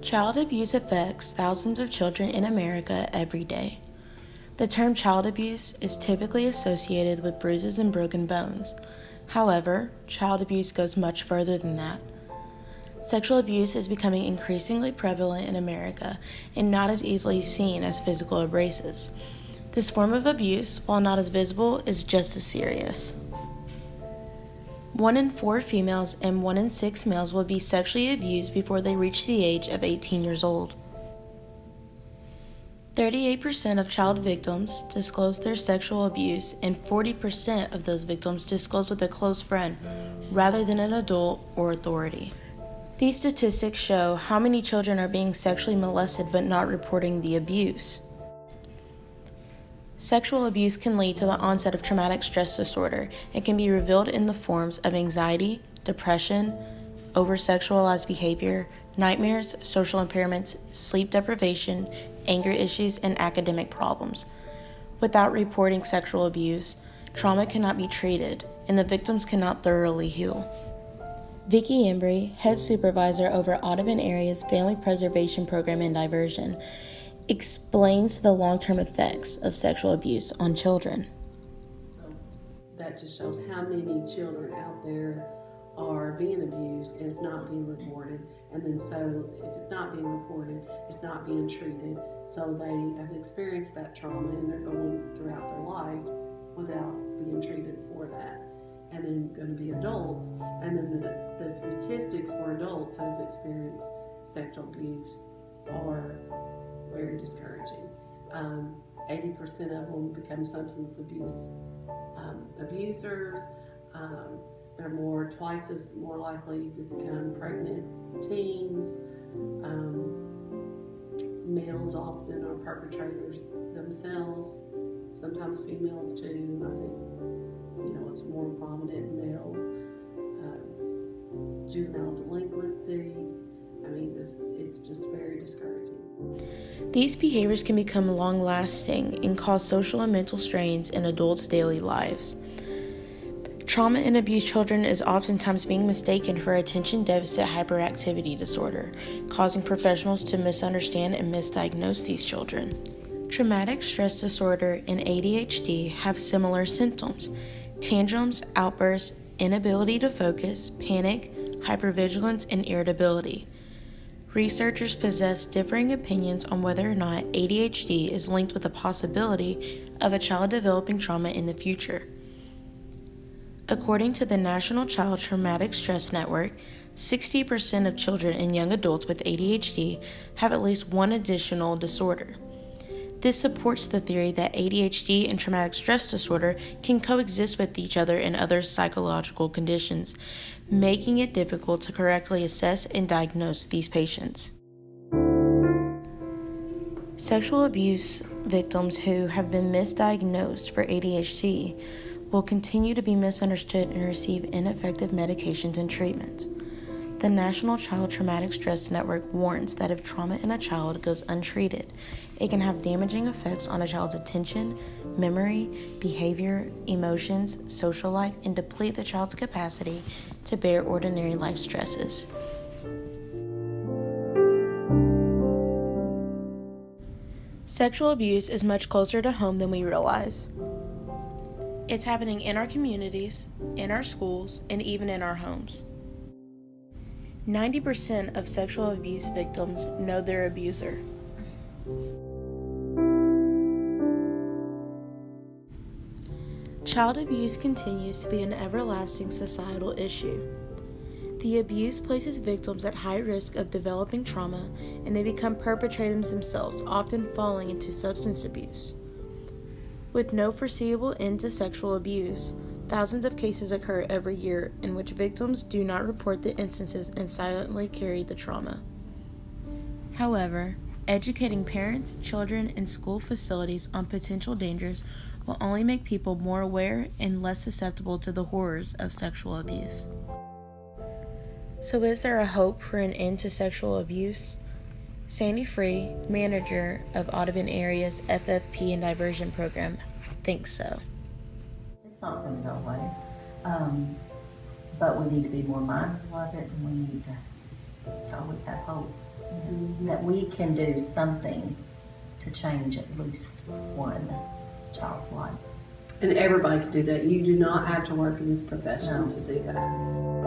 Child abuse affects thousands of children in America every day. The term child abuse is typically associated with bruises and broken bones. However, child abuse goes much further than that. Sexual abuse is becoming increasingly prevalent in America and not as easily seen as physical abrasives. This form of abuse, while not as visible, is just as serious. 1 in 4 females and 1 in 6 males will be sexually abused before they reach the age of 18 years old. 38% of child victims disclose their sexual abuse, and 40% of those victims disclose with a close friend rather than an adult or authority. These statistics show how many children are being sexually molested but not reporting the abuse. Sexual abuse can lead to the onset of traumatic stress disorder and can be revealed in the forms of anxiety, depression, over-sexualized behavior, nightmares, social impairments, sleep deprivation, anger issues, and academic problems. Without reporting sexual abuse, trauma cannot be treated, and the victims cannot thoroughly heal. Vicki Embry, head supervisor over Audubon Area's Family Preservation Program and Diversion, explains the long-term effects of sexual abuse on children. That just shows how many children out there are being abused and it's not being reported. And then so if it's not being reported, it's not being treated. So they have experienced that trauma and they're going throughout their life without being treated for that. And then going to be adults, and then the statistics for adults who have experienced sexual abuse are very discouraging. 80% of them become substance abuse abusers. They're twice as more likely to become pregnant teens. Males often are perpetrators themselves, sometimes females too. I think it's more prominent in males. Juvenile delinquency. It's just very discouraging. These behaviors can become long-lasting and cause social and mental strains in adults' daily lives. Trauma in abused children is oftentimes being mistaken for attention deficit hyperactivity disorder, causing professionals to misunderstand and misdiagnose these children. Traumatic stress disorder and ADHD have similar symptoms: tantrums, outbursts, inability to focus, panic, hypervigilance, and irritability. Researchers possess differing opinions on whether or not ADHD is linked with the possibility of a child developing trauma in the future. According to the National Child Traumatic Stress Network, 60% of children and young adults with ADHD have at least one additional disorder. This supports the theory that ADHD and traumatic stress disorder can coexist with each other in other psychological conditions, making it difficult to correctly assess and diagnose these patients. Sexual abuse victims who have been misdiagnosed for ADHD will continue to be misunderstood and receive ineffective medications and treatments. The National Child Traumatic Stress Network warns that if trauma in a child goes untreated, it can have damaging effects on a child's attention, memory, behavior, emotions, social life, and deplete the child's capacity to bear ordinary life stresses. Sexual abuse is much closer to home than we realize. It's happening in our communities, in our schools, and even in our homes. 90% of sexual abuse victims know their abuser. Child abuse continues to be an everlasting societal issue. The abuse places victims at high risk of developing trauma, and they become perpetrators themselves, often falling into substance abuse. With no foreseeable end to sexual abuse, thousands of cases occur every year in which victims do not report the instances and silently carry the trauma. However, educating parents, children, and school facilities on potential dangers will only make people more aware and less susceptible to the horrors of sexual abuse. So is there a hope for an end to sexual abuse? Sandy Free, manager of Audubon Area's FFP and Diversion Program, thinks so. It's not going to go away, but we need to be more mindful of it, and we need to always have hope. That we can do something to change at least one child's life. And everybody can do that. You do not have to work in this profession No. to do that.